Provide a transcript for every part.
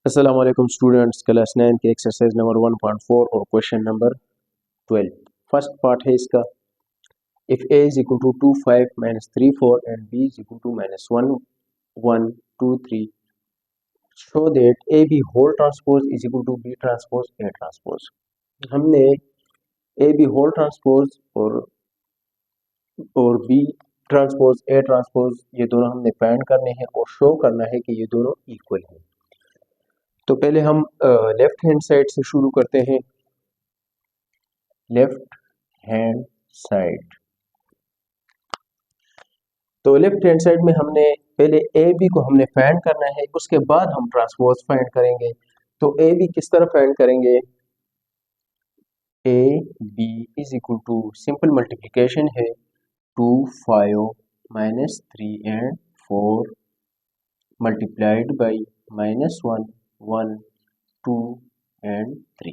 अस्सलाम वालेकुम students, class 9 के एक्सरसाइज नंबर 1.4 और क्वेश्चन नंबर 12। फर्स्ट पार्ट है इसका। If a is equal to 2 5 minus 3 4 and b is equal to minus 1 1 2 3 show that a b whole transpose is equal to b transpose a transpose. हमने a b whole transpose और b transpose a transpose ये दोनों हमने find करने हैं और show करना है कि ये दोनों इक्वल हैं। तो पहले हम लेफ्ट हैंड साइड से शुरू करते हैं। लेफ्ट हैंड साइड, तो लेफ्ट हैंड साइड में हमने पहले ए बी को हमने फाइंड करना है, उसके बाद हम ट्रांसपोज फाइंड करेंगे। तो ए बी किस तरह फाइंड करेंगे? A B is equal to simple multiplication है 2 5 minus 3 and 4 multiplied by minus 1 1 2 and 3।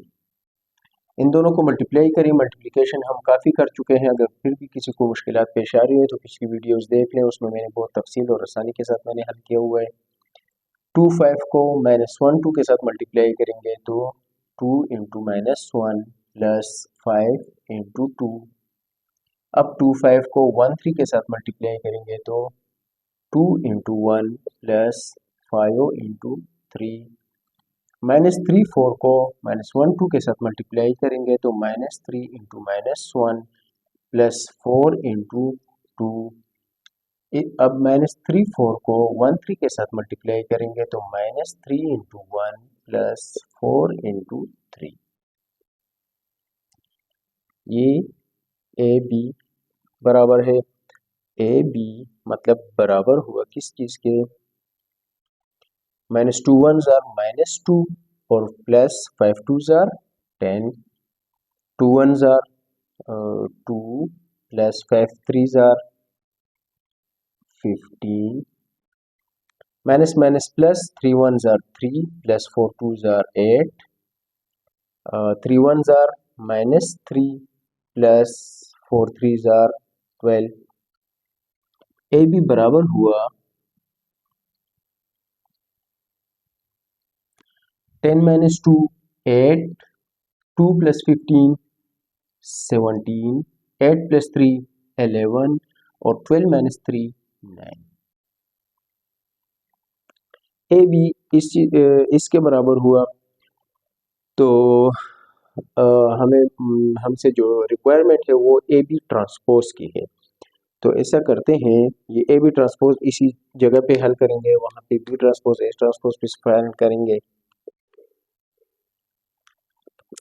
इन दोनों को मल्टीप्लाई करें। मल्टीप्लिकेशन हम काफ़ी कर चुके हैं। अगर फिर भी किसी को मुश्किलात पेश आ रही है तो पिछली वीडियोस देख लें, उसमें मैंने बहुत तफसील और आसानी के साथ मैंने हल किया हुआ है। 2 5 को माइनस 1 2 के साथ मल्टीप्लाई करेंगे तो 2 इंटू माइनस 1 प्लस 5 इंटू 2। अब 2 5 को 1 3 के साथ मल्टीप्लाई करेंगे तो 2 इंटू 1 प्लस 5 इंटू 3। माइनस 3 4 को माइनस 1 2 के साथ मल्टीप्लाई करेंगे तो minus 3 into minus 1 plus 4 into 2। अब माइनस 3 4 को 1 3 के साथ मल्टीप्लाई करेंगे तो माइनस 3 इंटू 1 प्लस 4 इंटू 3। ये ए बी बराबर है। ए बी मतलब बराबर हुआ किस चीज़ के? माइनस 2 1 जार माइनस 2 और प्लस 5 2 जार 10। 2 1 जार 2 प्लस 5 3 जार 15 माइनस माइनस प्लस 3 1 जार 3 प्लस 4 2 जार 8 3 1 जार माइनस 3 प्लस 4 3 जार 12। ए बी बराबर हुआ 10 माइनस 2 8 2 प्लस 15 17 8 प्लस 3 11 और 12 माइनस 3 9। ए बी इसके बराबर हुआ। तो हमसे जो रिक्वायरमेंट है वो ए बी ट्रांसपोज की है। तो ऐसा करते हैं, ये ए बी ट्रांसपोज इसी जगह पे हल करेंगे, वहाँ पे बी ट्रांसपोज ए ट्रांसपोज पे फाइंड करेंगे।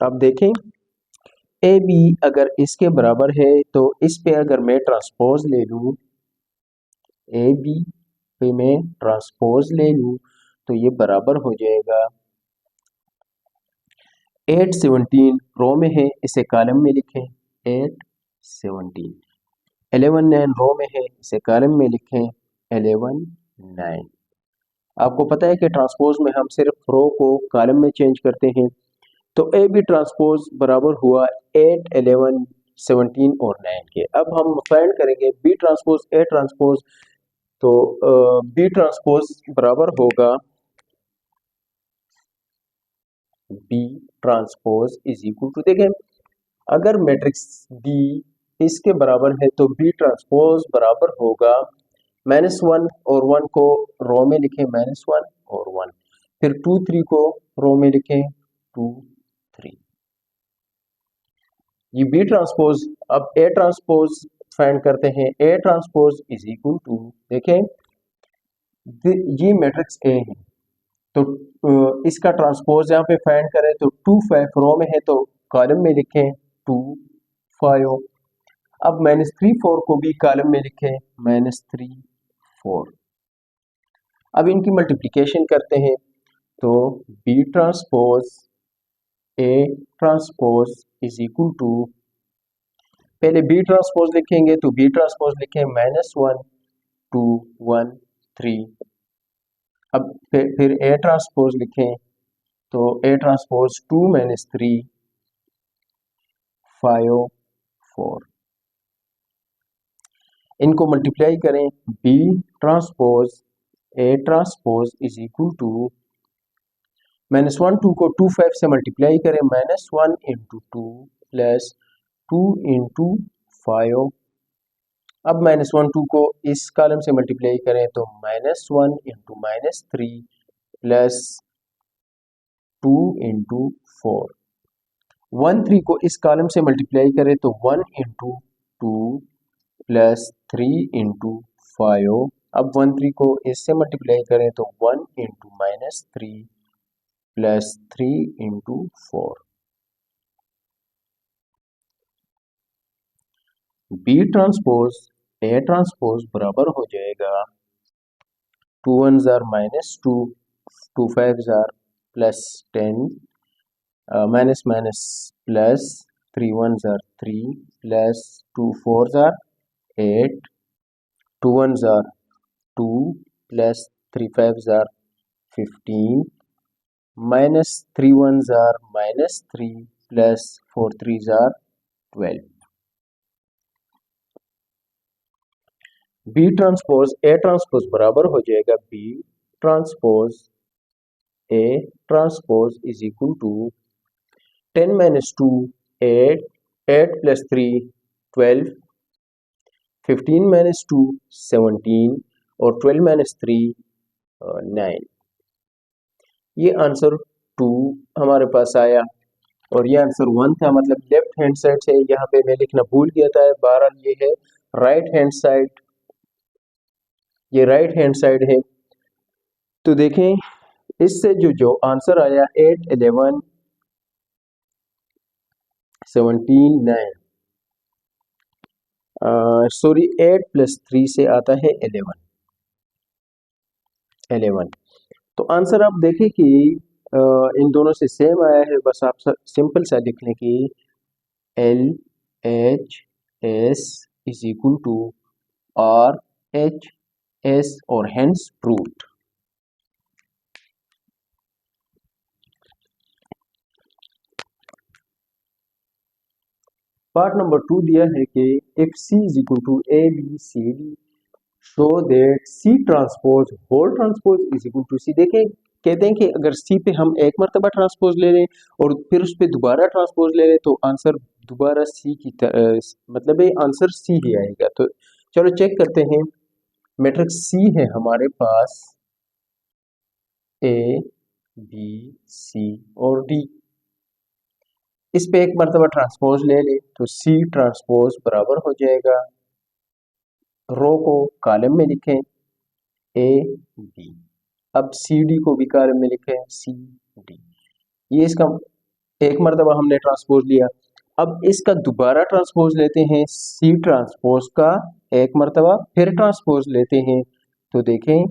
अब देखें, ए बी अगर इसके बराबर है तो इस पे अगर मैं ट्रांसपोज ले लूँ, ए बी पे मैं ट्रांसपोज ले लूँ तो ये बराबर हो जाएगा 8 17 रो में है, इसे कॉलम में लिखें 8 17। 11 9 रो में है, इसे कॉलम में लिखें 11 9। आपको पता है कि ट्रांसपोज में हम सिर्फ रो को कॉलम में चेंज करते हैं। तो ए बी ट्रांसपोज बराबर हुआ 8 11 17 और 9 के। अब हम फाइंड करेंगे बी ट्रांसपोज ए ट्रांसपोज। तो बी ट्रांसपोज बराबर होगा B transpose is equal to, देखें अगर मैट्रिक्स बी इसके बराबर है तो बी ट्रांसपोज बराबर होगा माइनस 1 और 1 को रो में लिखें माइनस 1 और 1, फिर 2 3 को रो में लिखें 2 3। ये बी ट्रांसपोज। अब ए ट्रांसपोज फाइंड करते हैं। A transpose is equal to, देखें ये मैट्रिक्स ए है तो इसका ट्रांसपोज यहाँ पे फाइंड करें तो 2 5 रो में है तो कॉलम में लिखें 2 5। अब माइनस 3 4 को भी कॉलम में लिखें माइनस 3 4। अब इनकी मल्टीप्लिकेशन करते हैं तो B transpose A transpose is equal to, पहले बी ट्रांसपोज लिखेंगे तो बी ट्रांसपोज लिखें माइनस 1 2 1 3। अब फिर ए ट्रांसपोज लिखें तो ए ट्रांसपोज 2 माइनस 3 5 4। इनको मल्टीप्लाई करें, B transpose A transpose is equal to -1 2 को 2 5 से मल्टीप्लाई करें, -1 इंटू 2 प्लस 2 इंटू 5। अब -1 2 को इस कॉलम से मल्टीप्लाई करें तो -1 इंटू -3 प्लस 2 इंटू 4। 1 3 को इस कॉलम से मल्टीप्लाई करें तो 1 इंटू 2 प्लस 3 इंटू 5। अब 1 3 को इससे मल्टीप्लाई करें तो 1 into -3 plus 3 into 4। B transpose A transpose बराबर हो जाएगा 2 1s are -2, 2 5s are +10, minus minus plus 3 1s are 3 plus 2 4s are 8, 2 1s are 2 plus 3 5s are 15, minus 3 1s are -3 plus 4 3s are 12। B transpose A transpose बराबर हो जाएगा B transpose A transpose is equal to 10 minus 2 8, 8 plus 3 12, 15 minus 2 17 और 12 minus 3 9। ये answer 2 हमारे पास आया और ये answer 1 था, मतलब लेफ्ट हैंड साइड से। यहाँ पे मैं लिखना भूल गया था, बहरहाल ये है राइट हैंड साइड, ये राइट हैंड साइड है। तो देखें इससे जो आंसर आया 8 11 17 9, सॉरी 8 + 3 से आता है 11। तो आंसर आप देखें कि इन दोनों से सेम आया है, बस आप सिंपल सा लिख लें कि LHS is equal to RHS और हेंस प्रूव्ड। पार्ट नंबर 2 दिया है कि if C is equal to ABCD show that C transpose whole transpose is equal to C। देखें कहते हैं कि अगर C पे हम एक मरतबा ट्रांसपोज ले लें और फिर उस पर दोबारा ट्रांसपोज ले लें तो आंसर दोबारा C की मतलब ये आंसर C ही आएगा। तो चलो चेक करते हैं। मैट्रिक्स C है हमारे पास A B C और D, इस पे एक मरतबा ट्रांसपोज ले लें तो C ट्रांसपोज बराबर हो जाएगा, रो को कॉलम में लिखें A B, अब CD को भी कॉलम में लिखें CD। ये इसका एक मरतबा हमने ट्रांसपोज लिया, अब इसका दोबारा ट्रांसपोज लेते हैं C ट्रांसपोज का एक मरतबा, फिर ट्रांसपोज लेते हैं तो देखें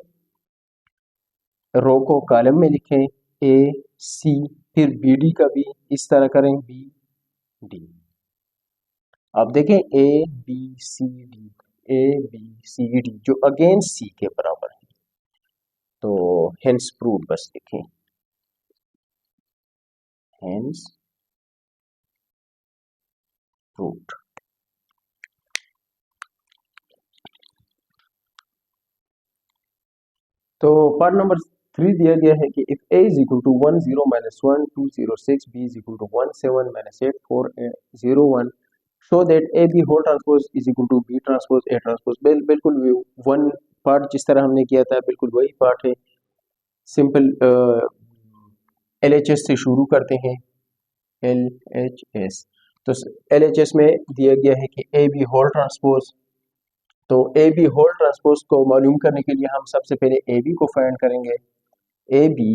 रो को कॉलम में लिखें A C, फिर BD का भी इस तरह करें B D। अब देखें A B C D, A B C D जो अगेन C के बराबर है, तो हेंस प्रूव्ड बस लिखें, हेंस प्रूव्ड। तो पार्ट नंबर 3 दिया गया है कि if A is equal to 1 0 -1 2 0 6, B is equal to 1 7 -8 4 0 1 show that A B whole transpose is equal to B transpose A transpose. बिल्कुल वन पार्ट जिस तरह हमने किया था बिल्कुल वही पार्ट है। सिंपल LHS से शुरू करते हैं, LHS। तो LHS में दिया गया है कि ए बी होल ट्रांसपोज, तो ए बी होल ट्रांसपोज को मालूम करने के लिए हम सबसे पहले ए बी को फाइंड करेंगे। A B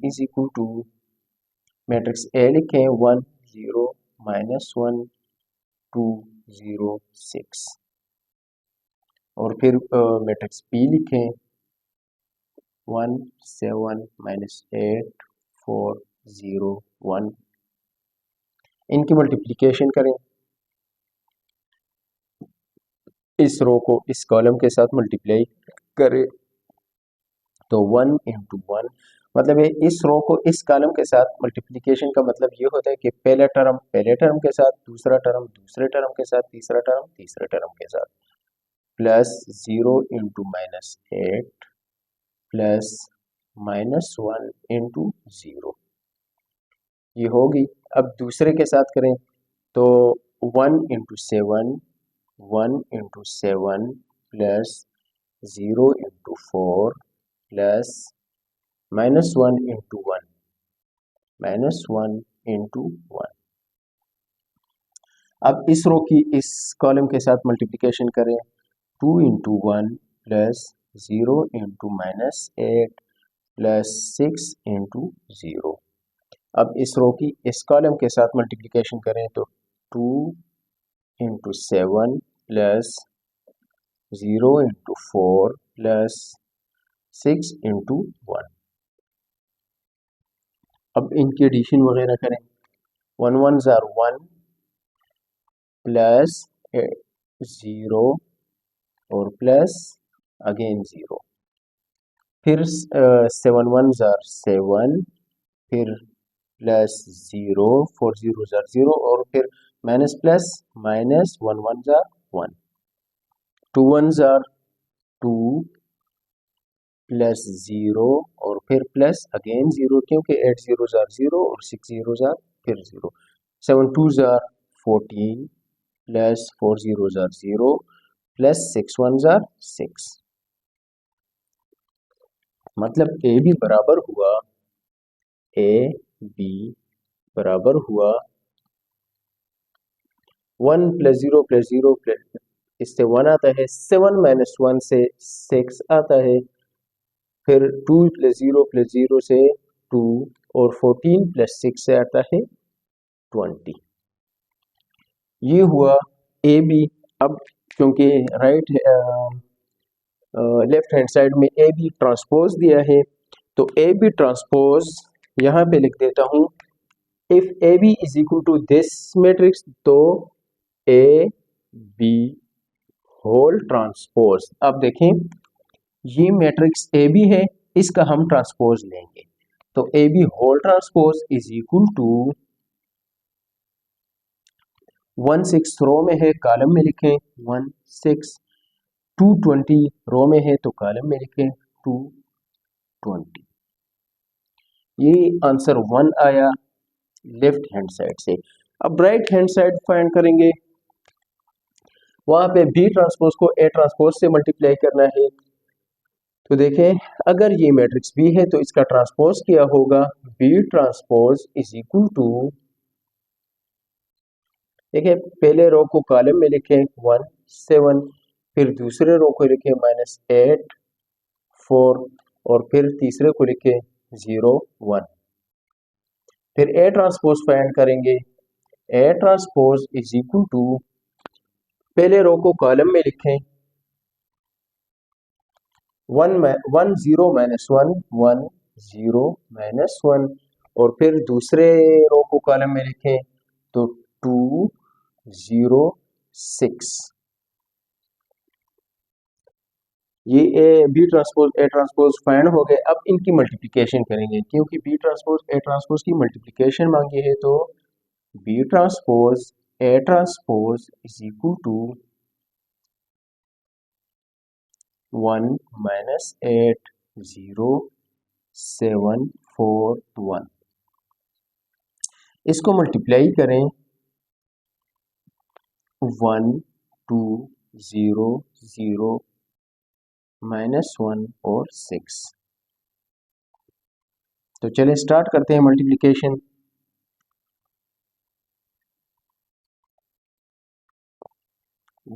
is equal to matrix A लिखें 1 0 -1 2 0 6 और फिर मैट्रिक्स बी लिखें 1 7 -8 4 0 1। इनकी मल्टीप्लिकेशन करें, इस रो को इस कॉलम के साथ मल्टीप्लाई करें तो 1 इंटू 1, मतलब ये इस रो को इस कॉलम के साथ मल्टीप्लिकेशन का मतलब ये होता है कि पहला टर्म पहले टर्म के साथ, दूसरा टर्म दूसरे टर्म के साथ, तीसरा टर्म तीसरे टर्म के साथ, प्लस 0 इंटू -8 प्लस -1 इंटू 0 ये होगी। अब दूसरे के साथ करें तो 1 into 7 plus 0 into 4 plus -1 into 1 -1 into 1। अब इस रो की इस कॉलम के साथ मल्टीप्लिकेशन करें 2 into 1 plus 0 into -8 plus 6 into 0। अब इस रो की इस कॉलम के साथ मल्टीप्लिकेशन करें तो 2 into 7 plus 0 into 4 plus 6 into 1। अब इनकी एडिशन वगैरह करें 1 1 ज़ार 1 प्लस 0 और प्लस अगेन 0, फिर 7 1 ज़ार 7, फिर प्लस 0 4 0 ज़ार 0 और फिर माइनस प्लस माइनस 1 1 ज़ार 1, 2 1 ज़ार 2 प्लस 0 और फिर प्लस अगेन 0 क्योंकि 8 0 ज़ार 0 और 6 0 ज़ार फिर 0, 7 2 ज़ार 14 प्लस 4 0 ज़ार 0 प्लस 6 1 ज़ार 6। मतलब ए बी बराबर हुआ वन प्लस जीरो प्लस इससे 1 आता है, 7 माइनस 1 से 6 आता है, फिर 2 प्लस जीरो से 2 और 14 प्लस 6 से आता है 20। ये हुआ ए बी। अब क्योंकि राइट लेफ्ट हैंड साइड में ए बी ट्रांसपोज दिया है तो ए बी ट्रांसपोज यहाँ पे लिख देता हूँ। If A B is equal to this matrix तो ए बी होल ट्रांसपोज। अब देखें ये मैट्रिक्स ए बी है, इसका हम ट्रांसपोज लेंगे तो A B whole transpose is equal to 1 6 row में है कॉलम में लिखें 1 6, 220 रो में है तो कॉलम में लिखें 220। ये आंसर 1 आया लेफ्ट हैंड साइड से। अब राइट हैंड साइड फाइंड करेंगे, वहां पे बी ट्रांसपोज को ए ट्रांसपोज से मल्टीप्लाई करना है। तो देखें अगर ये मैट्रिक्स बी है तो इसका ट्रांसपोज क्या होगा, B transpose is equal to, देखिए पहले रो को कॉलम में लिखें 1 7, फिर दूसरे रो को लिखें -8 4 और फिर तीसरे को लिखें 0 1। फिर ए ट्रांसपोज फाइंड करेंगे, A transpose is equal to, पहले रो को कॉलम में लिखें 1 0 -1 1 0 -1 और फिर दूसरे रो को कॉलम में लिखें तो 2 0 6। ये B transpose A transpose find हो गए। अब इनकी मल्टीप्लिकेशन करेंगे क्योंकि बी ट्रांसपोज ए ट्रांसपोज की मल्टीप्लिकेशन मांगी है तो B transpose A transpose is equal to 1 -8 0 7 4 1। इसको मल्टीप्लाई करें 1 2 0 0 -1 और 6। तो चलिए स्टार्ट करते हैं मल्टीप्लिकेशन।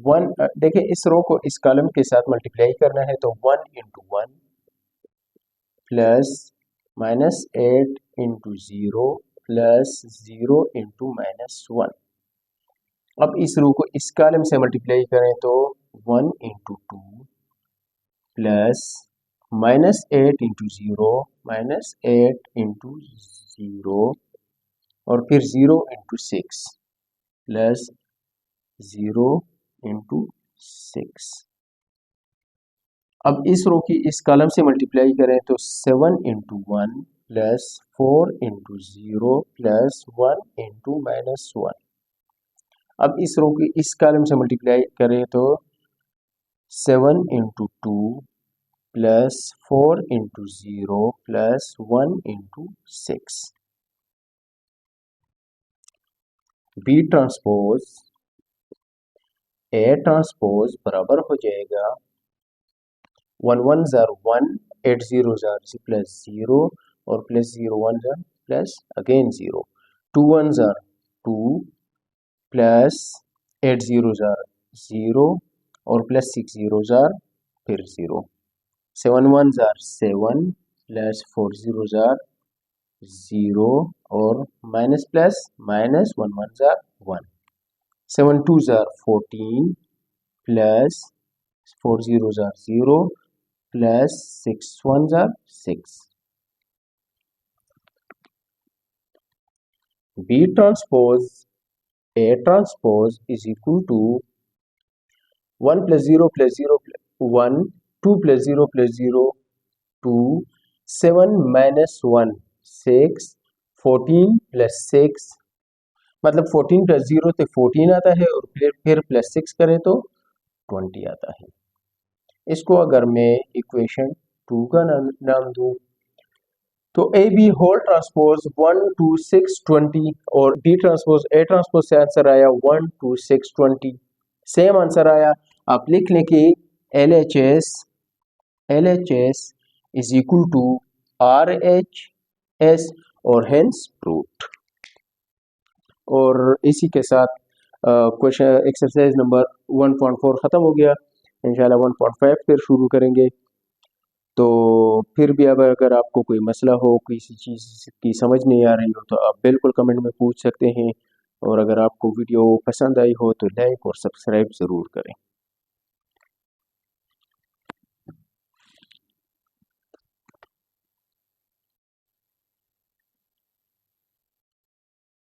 1 देखिए इस रो को इस कॉलम के साथ मल्टीप्लाई करना है तो 1 into 1 plus -8 into 0 plus 0 into -1। अब इस रो को इस कॉलम से मल्टीप्लाई करें तो 1 इंटू 2 प्लस -8 इंटू 0 -8 इंटू 0 और फिर 0 इंटू 6 प्लस 0 इंटू 6। अब इस रो की इस कॉलम से मल्टीप्लाई करें तो 7 into 1 plus 4 into 0 plus 1 into -1। अब इस रो की इस कॉलम से मल्टीप्लाई करें तो 7 into 2 plus 4 into 0 plus 1 into 6। B transpose A transpose बराबर हो जाएगा 1 1 जार 1, 8 0 जार प्लस 0 और प्लस 0 1 जार प्लस अगेन 0, 2 1 जार 2 प्लस 8 0 जार 0 और प्लस 6 0 जार फिर 0, 7 1 जार 7 प्लस 4 0 जार 0 और माइनस प्लस माइनस 1 1 जार 1, 7 2 जार 14 प्लस 4 0 जार 0 प्लस 6 1 जार 6। B transpose A transpose is equal to 1 plus 0 plus 0 1, 2 plus 0 plus 0 2, 7 minus 1 6, 14 plus 6, मतलब 14 प्लस 0 तो 14 आता है और फिर प्लस 6 करें तो 20 आता है। इसको अगर मैं इक्वेशन 2 का नाम दूं तो ए बी होल ट्रांसपोज 1 2 6 20 और डी ट्रांसपोज ए ट्रांसपोज से आंसर आया 1 2 6 20। सेम आंसर आया, आप लिख लें कि L H S is equal to R H S और हेंस प्रूव्ड। और इसी के साथ क्वेश्चन एक्सरसाइज नंबर 1.4 ख़त्म हो गया। इंशाल्लाह 1.5 फिर शुरू करेंगे। तो फिर भी अब अगर आपको कोई मसला हो, किसी चीज़ की समझ नहीं आ रही हो तो आप बिल्कुल कमेंट में पूछ सकते हैं। और अगर आपको वीडियो पसंद आई हो तो लाइक और सब्सक्राइब ज़रूर करें।